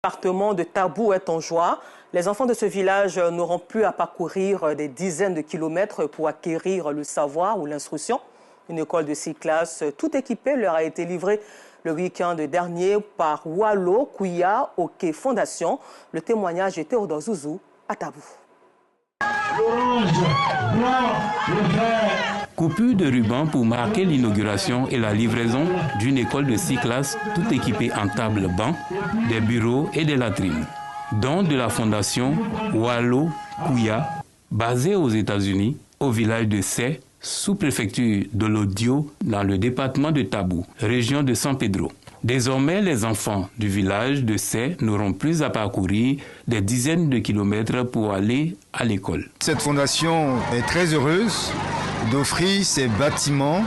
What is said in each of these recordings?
département de Tabou est en joie. Les enfants de ce village n'auront plus à parcourir des dizaines de kilomètres pour acquérir le savoir ou l'instruction. Une école de 6 classes tout équipée leur a été livrée le week-end dernier par Wallo Kouya Oké Fondation. Le témoignage est Théodore Zouzou à Tabou. Coupure de ruban pour marquer l'inauguration et la livraison d'une école de 6 classes tout équipée en table-banc, des bureaux et des latrines. Don de la fondation Wallo Kouya, basée aux États-Unis, au village de Sé, sous-préfecture de l'Audio, dans le département de Tabou, région de San Pedro. Désormais, les enfants du village de Sé n'auront plus à parcourir des dizaines de kilomètres pour aller à l'école. Cette fondation est très heureuse d'offrir ces bâtiments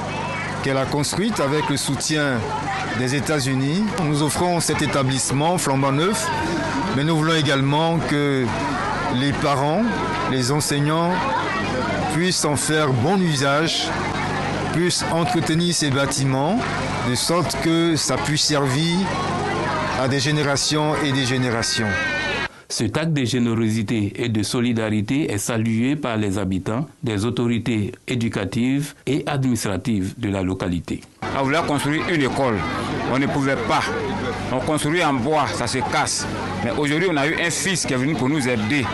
qu'elle a construits avec le soutien des États-Unis. Nous offrons cet établissement flambant neuf, mais nous voulons également que les parents, les enseignants puissent en faire bon usage, puissent entretenir ces bâtiments, de sorte que ça puisse servir à des générations et des générations. Cet acte de générosité et de solidarité est salué par les habitants, des autorités éducatives et administratives de la localité. On voulait construire une école, on ne pouvait pas. On construit en bois, ça se casse. Mais aujourd'hui, on a eu un fils qui est venu pour nous aider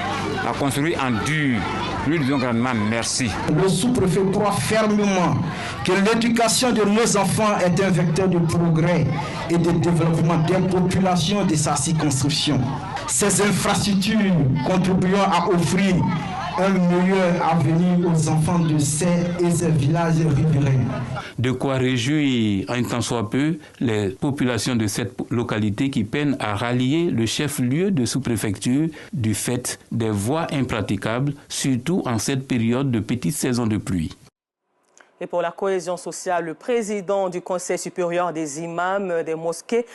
à construire en dur. Nous disons grandement merci. Le sous-préfet croit fermement que l'éducation de nos enfants est un vecteur de progrès et de développement des populations de sa circonscription. Ces infrastructures contribueront à offrir un meilleur avenir aux enfants de ces et ces villages riverains. De quoi réjouir un tant soit peu les populations de cette localité qui peinent à rallier le chef-lieu de sous-préfecture du fait des voies impraticables, surtout en cette période de petite saison de pluie. Et pour la cohésion sociale, le président du Conseil supérieur des imams des mosquées